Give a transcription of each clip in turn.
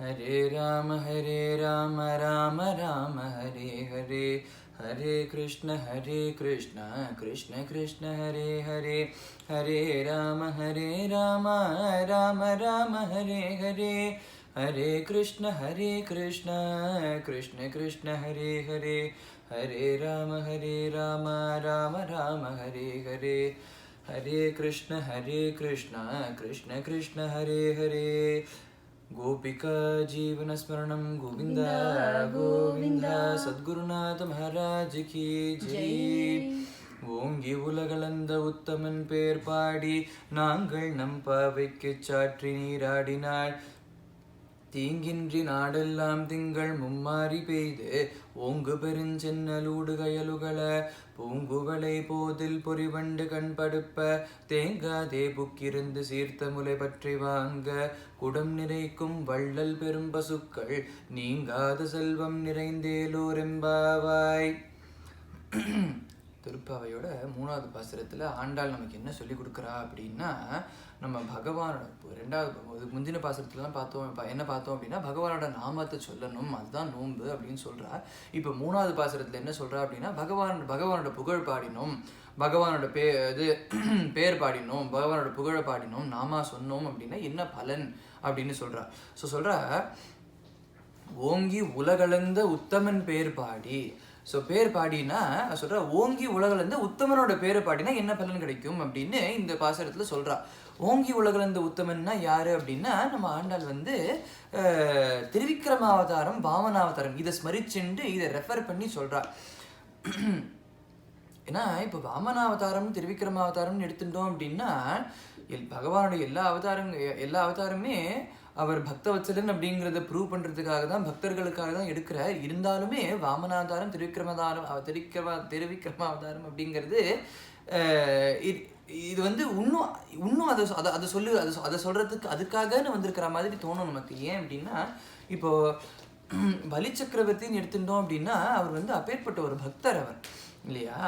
Hare Rama Rama Rama Hare Hare, Hare Krishna Krishna Krishna Hare Hare, Hare Rama Rama Rama Hare Hare, Hare Krishna Krishna Krishna Hare Hare, Hare Rama Rama Rama Hare Hare, Hare Krishna Krishna Krishna Hare Hare. गोपिका जीवन स्मरणं गोविंदा गोविंदा सद्गुरुनाथ महाराज की जय. ஓங்கி உலகளந்த உத்தமன் பேர் பாடி நாங்கள் நம் பாவைக்கு சாற்றி நீராடினாள். தீங்கின்றி நாடெல்லாம் திங்கள் மும்மாறி பெய்து ஓங்கு பெருஞ்சென்னலூடு கயலுகள பூங்குவளை போதில் பொறிவண்டு கண்படுப்ப தேங்காதே புக்கிருந்து சீர்த்த முலை பற்றி வாங்க குடம் நிறைக்கும் வள்ளல் பெரும் பசுக்கள் நீங்காத செல்வம் நிறைந்தேலோரெம்பாவாய். திருப்பாவையோட 3வது பாசுரத்தில் ஆண்டாள் நமக்கு என்ன சொல்லி கொடுக்குறா அப்படின்னா, நம்ம பகவானோட முந்தின பாசுரத்துலலாம் என்ன பார்த்தோம் அப்படின்னா, பகவானோட நாமத்தை சொல்லணும், அதுதான் நோன்பு அப்படின்னு சொல்கிறா. இப்போ 3வது பாசுரத்தில் என்ன சொல்கிறா அப்படின்னா, பகவானோட புகழ் பாடினோம், பகவானோட பேர் பாடினோம், பகவானோட புகழை பாடினோம், நாமா சொன்னோம் அப்படின்னா என்ன பலன் அப்படின்னு சொல்கிறா. ஸோ சொல்கிறா, ஓங்கி உலகளந்த உத்தமன் பேர் பாடி. ஸோ பேர் பாடினா சொல்கிறா, ஓங்கி உலகளந்த உத்தமனோட பேரை பாடினா என்ன பலன் கிடைக்கும் அப்படின்னு இந்த பாசுரத்தில் சொல்கிறா. ஓங்கி உலகளந்த உத்தமன்னா யார் அப்படின்னா, நம்ம ஆண்டாள் திருவிக்ரமாவதாரம் வாமனாவதாரம் இதை ஸ்மரிச்சுண்டு இதை ரெஃபர் பண்ணி சொல்கிறா. ஏன்னா இப்போ வாமனாவதாரம் திருவிக்ரமாவதாரம்னு எடுத்துட்டோம் அப்படின்னா, பகவானுடைய எல்லா அவதாரமே அவர் பக்தவத்சலன் அப்படிங்கிறத ப்ரூவ் பண்ணுறதுக்காக தான், பக்தர்களுக்காக தான் எடுக்கிறார். இருந்தாலுமே வாமனாவதாரம் திருவிக்ரமாவதாரம் அப்படிங்கிறது இது இன்னும் அதை சொல்கிறதுக்கு அதுக்காகன்னு வந்திருக்கிற மாதிரி தோணும் நமக்கு. ஏன் அப்படின்னா, இப்போது பலி சக்கரவர்த்தின்னு எடுத்துட்டோம் அப்படின்னா, அவர் அப்பேற்பட்ட ஒரு பக்தர் அவர் இல்லையா.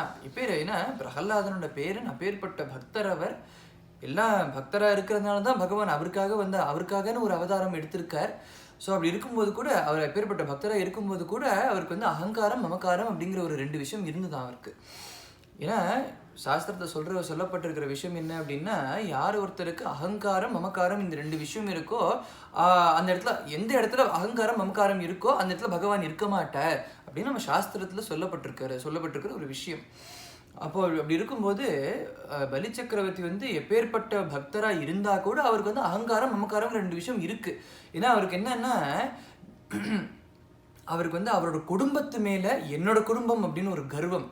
ஏன்னா பிரகலாதனோட பேரன் அப்பேற்பட்ட பக்தர் அவர். எல்லாம் பக்தராக இருக்கிறதுனால தான் பகவான் அவருக்காகன்னு ஒரு அவதாரம் எடுத்திருக்கார். ஸோ அப்படி இருக்கும்போது கூட, அவர் அப்பேற்பட்ட பக்தராக இருக்கும்போது கூட அவருக்கு அகங்காரம் மமக்காரம் அப்படிங்கிற ஒரு 2 விஷயம் இருந்துதான் அவருக்கு. ஏன்னா சாஸ்திரத்தை சொல்லப்பட்டிருக்கிற விஷயம் என்ன அப்படின்னா, யார் ஒருத்தருக்கு அகங்காரம் மமக்காரம் இந்த 2 விஷயம் இருக்கோ, அந்த இடத்துல எந்த இடத்துல அகங்காரம் மமக்காரம் இருக்கோ அந்த இடத்துல பகவான் இருக்க மாட்டார் அப்படின்னு நம்ம சாஸ்திரத்தில் சொல்லப்பட்டிருக்கிற ஒரு விஷயம். அப்போ அப்படி இருக்கும்போது பலி சக்கரவர்த்தி எப்பேற்பட்ட பக்தராக இருந்தால் கூட அவருக்கு அகங்காரம் மமக்காரம் 2 விஷயம் இருக்குது. ஏன்னா அவருக்கு என்னன்னா, அவருக்கு அவரோட குடும்பத்து மேலே என்னோட குடும்பம் அப்படின்னு ஒரு கர்வம்.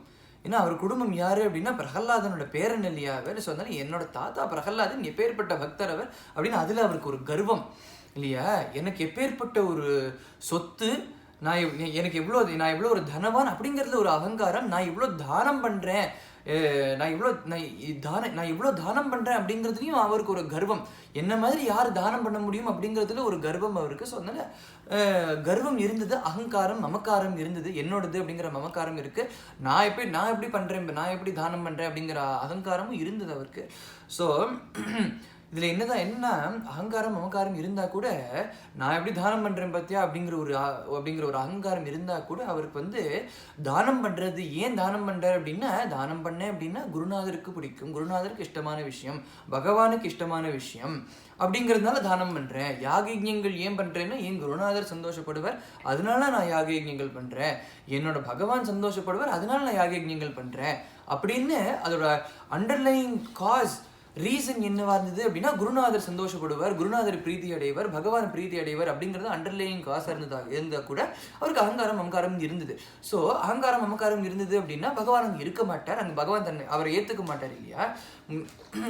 ஏன்னா அவர் குடும்பம் யார் அப்படின்னா பிரகலாதனோட பேரன் இல்லையா. வேலை சொன்னாலும் என்னோட தாத்தா பிரகலாதன் எப்பேற்பட்ட பக்தர் அவர் அப்படின்னு அதில் அவருக்கு ஒரு கர்வம் இல்லையா. எனக்கு எப்பேற்பட்ட ஒரு சொத்து, நான் எவ்வளோ ஒரு தனவான் அப்படிங்கிறதுல ஒரு அகங்காரம், நான் இவ்வளோ தானம் பண்ணுறேன், நான் இவ்வளோ தானம் பண்ணுறேன் அப்படிங்கிறதுலையும் அவருக்கு ஒரு கர்வம். என்ன மாதிரி யார் தானம் பண்ண முடியும் அப்படிங்கிறதுல ஒரு கர்வம் அவருக்கு. ஸோ அதனால கர்வம் இருந்தது, அகங்காரம் மமக்காரம் இருந்தது, என்னோடது அப்படிங்கிற மமக்காரம் இருக்குது. நான் எப்படி பண்ணுறேன், நான் எப்படி தானம் பண்ணுறேன் அப்படிங்கிற அகங்காரமும் இருந்தது அவருக்கு. ஸோ இதில் என்ன அகங்காரம் மமக்காரம் இருந்தால் கூட, நான் எப்படி தானம் பண்ணுறேன் பார்த்தியா அப்படிங்கிற ஒரு அகங்காரம் இருந்தால் கூட அவருக்கு தானம் பண்ணுறது, ஏன் தானம் பண்ணுறாரு அப்படின்னா, தானம் பண்ணேன் அப்படின்னா குருநாதருக்கு பிடிக்கும், குருநாதருக்கு இஷ்டமான விஷயம், பகவானுக்கு இஷ்டமான விஷயம் அப்படிங்கிறதுனால தானம் பண்ணுறேன். யாகயஜ்ஞங்கள் ஏன் பண்ணுறேன்னா, என் குருநாதர் சந்தோஷப்படுவார் அதனால நான் யாகயஜ்ஞங்கள் பண்ணுறேன், என்னோட பகவான் சந்தோஷப்படுவார் அதனால நான் யாகயஜ்ஞங்கள் பண்ணுறேன் அப்படின்னு அதோட அண்டர்லைங் காஸ் ரீசன் என்னவா இருந்தது அப்படின்னா, குருநாதர் சந்தோஷப்படுவார், குருநாதர் பிரீத்தி அடைவர், பகவான் பிரீத்தி அடைவர் அப்படிங்கிறது அண்டர்லைங் காசாக இருந்தால் கூட அவருக்கு அகங்காரம் மமக்காரம் இருந்தது. ஸோ அகங்காரம் மமக்காரம் இருந்தது அப்படின்னா பகவான் அங்கே இருக்க மாட்டார், அங்கே பகவான் அவரை ஏற்றுக்க மாட்டார் இல்லையா.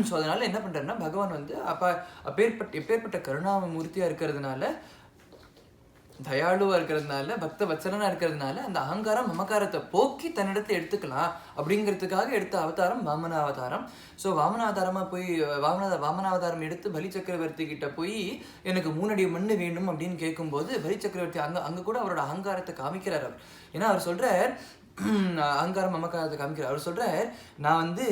ஸோ அதனால என்ன பண்ணுறாருன்னா, பகவான் எப்பேற்பட்ட கருணாமூர்த்தியாக இருக்கிறதுனால, தயாளுவாக இருக்கிறதுனால, பக்த வத்சலனாக இருக்கிறதுனால அந்த அகங்காரம் மமக்காரத்தை போக்கி தன்னிடத்தை எடுத்துக்கலாம் அப்படிங்கிறதுக்காக எடுத்த அவதாரம் வாமனாவதாரம். ஸோ வாமனாவதாரமாக போய் வாமனாவதாரம் எடுத்து பலி சக்கரவர்த்தி கிட்ட போய் எனக்கு 3 அடி மண் வேணும் அப்படின்னு கேட்கும்போது, பலி சக்கரவர்த்தி அங்கே கூட அவரோட அகங்காரத்தை காமிக்கிறார் அவர். ஏன்னா அவர் சொல்கிறார், அகங்காரம் மமக்காரத்தை காமிக்கிறார். அவர் சொல்றார், நான் வந்து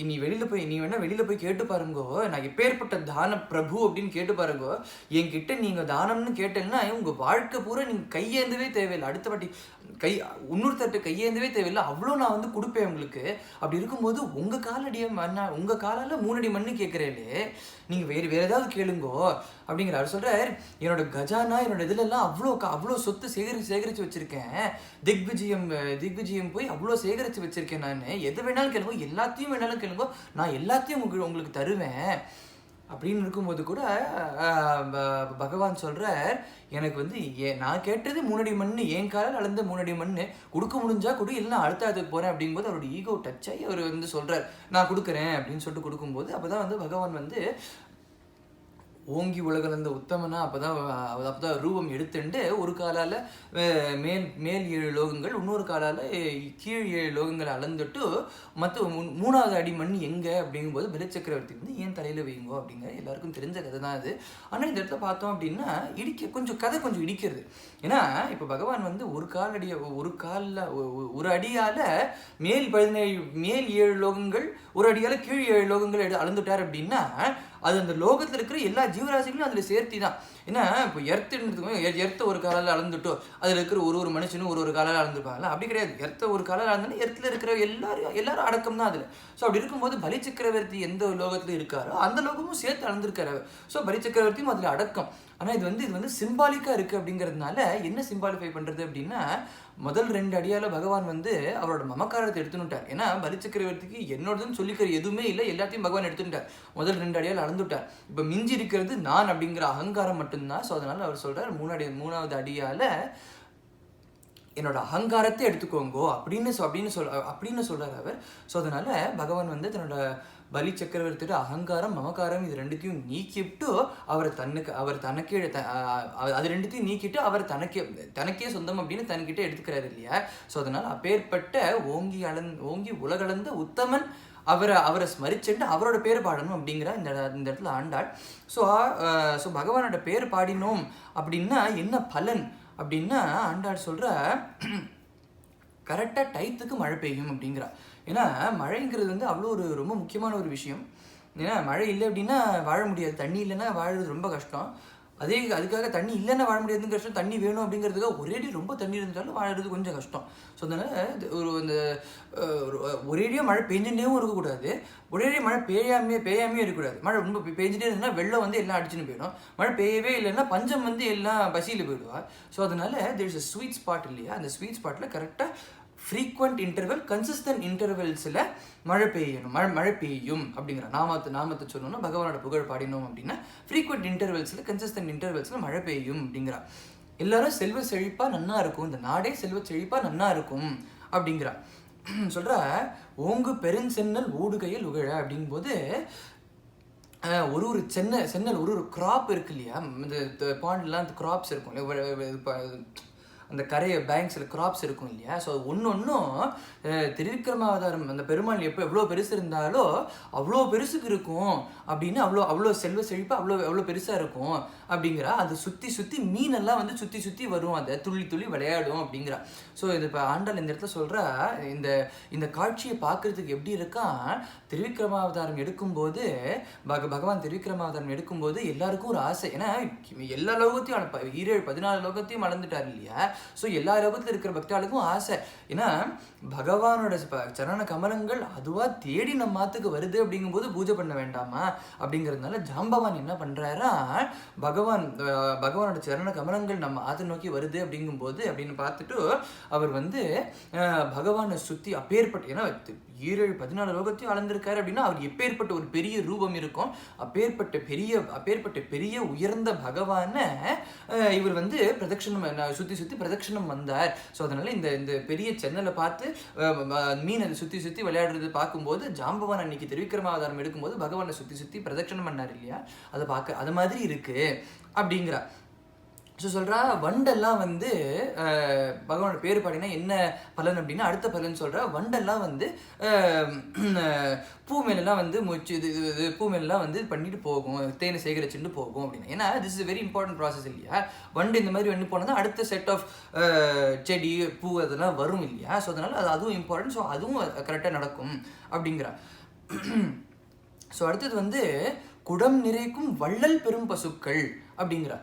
நீ வேணா வெளியில போய் கேட்டு பாருங்கோ, நான் எப்பேற்பட்ட தான பிரபு அப்படின்னு கேட்டு பாருங்கோ. என்கிட்ட நீங்க தானம்னு கேட்டேன்னா உங்க வாழ்க்கை பூரா நீங்க கையேந்தவே தேவையில்லை, அடுத்த வாட்டி இன்னொருத்தட்ட கையேந்தவே தேவையில்லை, அவ்வளோ நான் வந்து கொடுப்பேன் உங்களுக்கு. அப்படி இருக்கும்போது உங்க காலால 3 அடி மண்ணு கேட்கிறேலே, நீங்க வேற ஏதாவது கேளுங்கோ அப்படிங்கிறார். சொல்றார், என்னோட கஜானா என்னோட இதுலெல்லாம் அவ்வளோ சொத்து சேகரிச்சு வச்சிருக்கேன், திக்விஜயம் போய் அவ்வளோ சேகரிச்சு வச்சிருக்கேன், நான் எது வேணாலும் கேளுங்கோ, எல்லாத்தையும் வேணாலும் கேளுங்கோ, நான் எல்லாத்தையும் உங்களுக்கு தருவேன் அப்படின்னு இருக்கும்போது கூட பகவான் சொல்றார், எனக்கு வந்து நான் கேட்டது 3 அடி மண்ணு, என் காலால் அளந்த 3 அடி மண்ணு, கொடுக்க முடிஞ்சா கொடு, இல்லைன்னா அடுத்த அதுக்கு போறேன் அப்படிங்கும்போது அவரோட ஈகோ டச் ஆகி அவர் வந்து சொல்றார், நான் கொடுக்குறேன் அப்படின்னு சொல்லிட்டு கொடுக்கும்போது அப்பதான் வந்து பகவான் வந்து ஓங்கி உலகளந்த உத்தமனா அப்பதான் ரூபம் எடுத்துட்டு ஒரு காலால மேல் 7 லோகங்கள், இன்னொரு காலால கீழ் 7 லோகங்களை அளந்துட்டு மற்ற 3வது அடி மண் எங்க அப்படிங்கும்போது பலிச்சக்கரவர்த்தி வந்து ஏன் தலையில வைங்கோ அப்படிங்கிற எல்லாருக்கும் தெரிஞ்ச கதை தான் அது. ஆனா இந்த இடத்துல பார்த்தோம் அப்படின்னா கதை கொஞ்சம் இடிக்கிறது. ஏன்னா இப்ப பகவான் வந்து ஒரு அடியால மேல் 7 லோகங்கள், ஒரு அடியால கீழ் 7 லோகங்கள் அளந்துட்டார் அப்படின்னா அது அந்த லோகத்தில் இருக்கிற எல்லா ஜீவராசிகளும் அதில் சேர்த்தி தான். ஏன்னா இப்போ எர்த்த ஒரு காலால் அளந்துட்டோ அதில் இருக்கிற ஒரு மனுஷனும் ஒரு காலால் அளந்துருப்பாங்களா? அப்படி கிடையாது. எர்த்த ஒரு காலால் அளந்தோன்னா எர்த்தில் இருக்கிற எல்லாரும் அடக்கம் தான் அதில். ஸோ அப்படி இருக்கும்போது பலிச்சக்கரவர்த்தி எந்த லோகத்தில் இருக்காரோ அந்த லோகமும் சேர்த்து அளந்துருக்காரு. ஸோ பலிச்சக்கரவர்த்தியும் அதில் அடக்கம். ஆனால் இது வந்து சிம்பாலிக்காக இருக்குது அப்படிங்கிறதுனால என்ன சிம்பாலிஃபை பண்ணுறது அப்படின்னா, முதல் 2 அடியால் பகவான் வந்து அவரோட மமக்காரத்தை எடுத்துட்டார். ஏன்னா பலிச்சக்கரவர்த்திக்கு என்னோடதுன்னு சொல்லிக்கிற எதுவுமே இல்லை, எல்லாத்தையும் பகவான் எடுத்துட்டார். முதல் 2 அடியால் அளந்துட்டார். இப்போ மிஞ்சி இருக்கிறது நான் அப்படிங்கிற அகங்காரம் மட்டும்தான். ஸோ அதனால அவர் சொல்றார், 3வது அடியால் என்னோட அகங்காரத்தை எடுத்துக்கோங்கோ அப்படின்னு சொல்றாரு அவர். ஸோ அதனால பகவான் வந்து தன்னோட பலி சக்கரவர்த்தியோட அகங்காரம் மமக்காரம் இது ரெண்டுத்தையும் நீக்கிட்டு அவர் ரெண்டுத்தையும் நீக்கிட்டு அவர் தனக்கே சொந்தம் அப்படின்னு தன்கிட்ட எடுத்துக்கிறாரு இல்லையா? ஸோ அதனால அப்பேற்பட்ட ஓங்கி உலகளந்த உத்தமன் அவரை ஸ்மரிச்சுட்டு அவரோட பேர் பாடணும் அப்படிங்கிற இந்த இடத்துல ஆண்டாள். ஸோ பகவானோட பேர் பாடினோம் அப்படின்னா என்ன பலன் அப்படின்னா, ஆண்டாள் சொல்ற கரெக்டாக டைத்துக்கு மழை பெய்யும் அப்படிங்கிறா. ஏன்னா மழைங்கிறது வந்து அவ்வளோ ரொம்ப முக்கியமான ஒரு விஷயம். ஏன்னா மழை இல்லை அப்படின்னா வாழ முடியாது, தண்ணி இல்லைன்னா வாழறது ரொம்ப கஷ்டம். அதுக்காக தண்ணி இல்லைன்னா வாழ முடியாதுன்னு கஷ்டம், தண்ணி வேணும் அப்படிங்கிறதுக்காக ஒரேடி ரொம்ப தண்ணி இருந்தாலும் வாழறது கொஞ்சம் கஷ்டம். ஸோ அதனால் ஒரேடியாக மழை பெஞ்சுட்டேவும் இருக்கக்கூடாது, ஒரேடியாக மழை பெய்யாமே இருக்கக்கூடாது. மழை ரொம்ப பெஞ்சிட்டே இருந்ததுன்னா வெள்ளம் வந்து எல்லாம் அடிச்சுன்னு போயிடும், மழை பெய்யவே இல்லைன்னா பஞ்சம் வந்து எல்லாம் பசியில் போயிடுவா. ஸோ அதனால there is a sweet spot இல்லையா? அந்த ஸ்வீட் ஸ்பாட்டில் கரெக்டாக ஃப்ரீக்வெண்ட் இன்டர்வல், கன்சிஸ்டன்ட் இன்டர்வல்ஸில் மழை பெய்யும் அப்படிங்கிற நாமத்தை சொல்லணும்னா பகவானோட புகழ் பாடினோம் அப்படின்னா ஃப்ரீக்வெண்ட் இன்டர்வல்ஸில் கன்சிஸ்டன்ட் இன்டர்வல்ஸில் மழை பெய்யும் அப்படிங்கிறா. எல்லாரும் செல்வ செழிப்பாக நன்னா இருக்கும், இந்த நாடே செல்வ செழிப்பாக நன்னா இருக்கும் அப்படிங்கிறா. சொல்கிற ஓங்கு பெருஞ்சென்னல் ஊடுகையில் உகழ அப்படிங்கும்போது ஒரு சென்னல் ஒரு கிராப் இருக்கு இல்லையா? இந்த பாண்ட்லாம் அந்த கிராப்ஸ் இருக்கும் இல்லையா, அந்த கரையை பேங்க்ஸில் கிராப்ஸ் இருக்கும் இல்லையா? ஸோ ஒன்றும் திருவிக்கிரமாவதாரம் அந்த பெருமாள் எவ்வளோ பெருசு இருந்தாலோ அவ்வளோ பெருசுக்கு இருக்கும் அப்படின்னு அவ்வளோ செல்வ செழிப்பாக அவ்வளோ பெருசாக இருக்கும் அப்படிங்கிறா. அது சுற்றி மீனெல்லாம் வந்து சுற்றி வரும், அதை துள்ளி விளையாடும் அப்படிங்கிறா. ஸோ இது இப்போ ஆண்டாள் இந்த இடத்துல சொல்கிறா, இந்த காட்சியை பார்க்குறதுக்கு எப்படி இருக்கான், திருவிக்கிரமாவதாரம் எடுக்கும்போது பகவான் திருவிக்கிரமாவதாரம் எடுக்கும்போது எல்லாருக்கும் ஒரு ஆசை. ஏன்னா எல்லா லோகத்தையும் 14 லோகத்தையும் அளந்துட்டார் இல்லையா? ஸோ எல்லா லோகத்தில் இருக்கிற பக்தாளுக்கும் ஆசை. ஏன்னா பகவானோட சரண கமலங்கள் அதுவா தேடி நம்ம மாத்துக்கு வருது அப்படிங்கும்போது பூஜை பண்ண வேண்டாமா அப்படிங்கிறதுனால ஜாம்பவான் என்ன பண்றாரா, பகவானோட சரண கமலங்கள் நம்ம ஆற்ற நோக்கி வருது அப்படிங்கும்போது அப்படின்னு பார்த்துட்டு அவர் வந்து பகவானை சுற்றி அப்பேற்பட்ட, ஏன்னா 14 லோகத்தையும் அளந்திருக்காரு அப்படின்னா அவர் எப்பேற்பட்ட ஒரு பெரிய ரூபம் இருக்கும், அப்பேற்பட்ட பெரிய உயர்ந்த பகவானை இவர் வந்து சுற்றி பிரதட்சணம் வந்தார். ஸோ அதனால இந்த பெரிய சென்னலை பார்த்து மீன் அதை சுற்றி விளையாடுறது பார்க்கும்போது ஜாம்பவான் அன்னைக்கு திருவிக்கிரமாவதாரம் எடுக்கும்போது பகவானை சுற்றி பிரதட்சணம் பண்ணார் இல்லையா, அதை பார்க்க அது மாதிரி இருக்கு அப்படிங்கிறா. ஸோ சொல்கிறா வண்டெல்லாம் வந்து பகவானோட பேர் பாடினா என்ன பலன் அப்படின்னா அடுத்த பலன் சொல்கிறா வண்டெல்லாம் வந்து பூ மேலெல்லாம் வந்து இது பூ மேலெல்லாம் வந்து பண்ணிட்டு போகும், தேனை சேகரிச்சுட்டு போகும் அப்படின்னு. ஏன்னா this is very important process இல்லையா. வண்டு இந்த மாதிரி வந்து போனால் தான் அடுத்த செட் ஆஃப் செடி பூ அதெல்லாம் வரும் இல்லையா. ஸோ அதனால் அதுவும் இம்பார்ட்டன்ட். ஸோ அதுவும் கரெக்டாக நடக்கும் அப்படிங்கிறா. ஸோ அடுத்தது வந்து குடம் நிறைக்கும் வள்ளல் பெரும் பசுக்கள் அப்படிங்கிறா.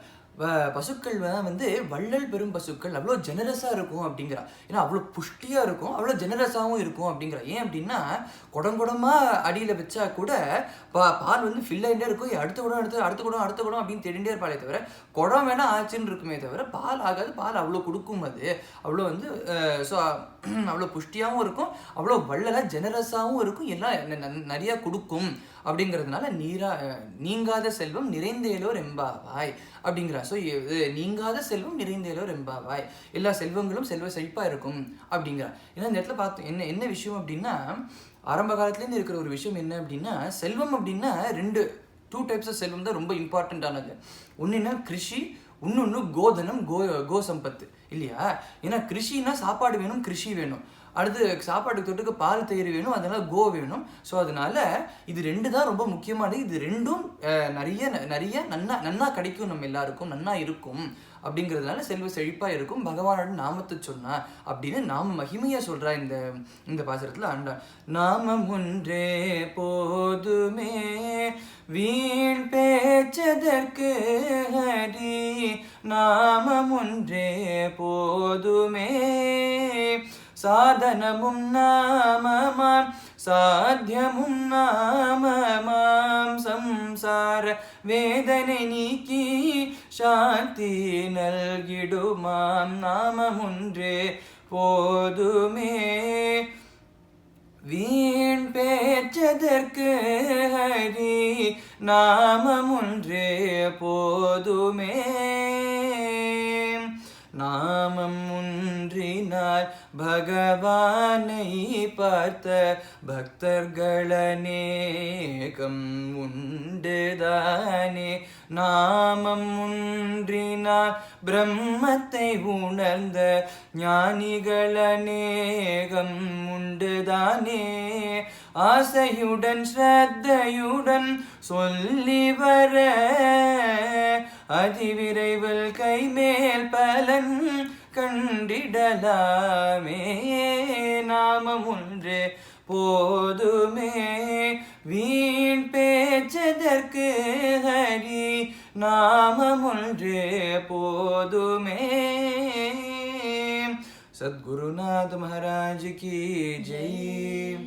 பசுக்கள் வந்து வள்ளல் பெரும் பசுக்கள் அவ்வளோ ஜெனரஸாக இருக்கும் அப்படிங்கிறா. ஏன்னா அவ்வளோ புஷ்டியாக இருக்கும், அவ்வளோ ஜெனரஸாகவும் இருக்கும் அப்படிங்கிறா. ஏன் அப்படின்னா குடங்குடமாக அடியில் வச்சா கூட பால் வந்து ஃபில் ஆகிட்டே இருக்கும். அடுத்த குடம் அப்படின்னு தேடிகிட்டே இருப்பாளே தவிர குடம் வேணால் ஆச்சுன்னு இருக்குமே தவிர பால் ஆகாது. பால் அவ்வளோ கொடுக்கும், அது அவ்வளோ வந்து ஸோ அவ்வளோ புஷ்டியாகவும் இருக்கும், அவ்வளோ வள்ளலாக ஜெனரஸாகவும் இருக்கும், எல்லாம் நிறையா கொடுக்கும் அப்படிங்கிறதுனால நீங்காத செல்வம் நிறைந்தேலோர் எம்பாவாய் அப்படிங்கிறா. ஸோ நீங்காத செல்வம் நிறைந்தேலோர் எம்பாவாய், எல்லா செல்வங்களும் செல்வ செழிப்பாக இருக்கும் அப்படிங்கிறா. ஏன்னா இந்த இடத்துல பார்த்தோம் என்ன விஷயம் அப்படின்னா ஆரம்ப காலத்துலேருந்து இருக்கிற ஒரு விஷயம் என்ன அப்படின்னா செல்வம் அப்படின்னா டூ டைப்ஸ் ஆஃப் செல்வம் தான் ரொம்ப இம்பார்ட்டண்ட்டானது. ஒன்றுன்னா கிருஷி, இன்னொன்று கோதனம், கோ சம்பத்து இல்லையா. ஏன்னா கிருஷின்னா சாப்பாடு வேணும், கிருஷி வேணும், அடுத்து சாப்பாட்டுக்கு தொட்டுக்கு பால் தயிர் வேணும், அதனால கோ வேணும். ஸோ அதனால இது ரெண்டு தான் ரொம்ப முக்கியமானது. இது ரெண்டும் நிறைய நன்னா கிடைக்கும், நம்ம எல்லாருக்கும் நன்னா இருக்கும் அப்படிங்கிறதுனால செல்வ செழிப்பாக இருக்கும். பகவானோட நாமத்தை சொன்னா அப்படின்னு நாம மகிமையா சொல்றா இந்த பாசுரத்தில் ஆண்டா. நாமம் ஒன்றே போதுமே வீண் பேச்சதற்கு ஹரி, நாமம் ஒன்றே போதுமே சாதனமும் நாமமாம் சாத்தியமும் நாமமாம் சம்சார வேதனை நீக்கி சாந்தி நல்கிடுமாம் நாமம் ஒன்றே போதுமே வீண் பேச்சதற்கு ஹரி, நாமம் ஒன்றே போதுமே. நாமம் ஒன்றினால் பகவானை பார்த்த பக்தர்கள் அநேகம் உண்டுதானே. நாமம் ஒன்றினால் பிரம்மத்தை உணர்ந்த ஞானிகள் அநேகம் உண்டுதானே. ஆசையுடன் ஸ்ரத்தையுடன் சொல்லி வர அதிவிரைவில் கைமேல் பலன் கண்டிடலாமே. நாமம் ஒன்றே போதுமே வீண் பேச்சதற்கு ஹரி, நாமம் ஒன்றே போதுமே. சத்குருநாத் மகாராஜ் கி ஜெய்.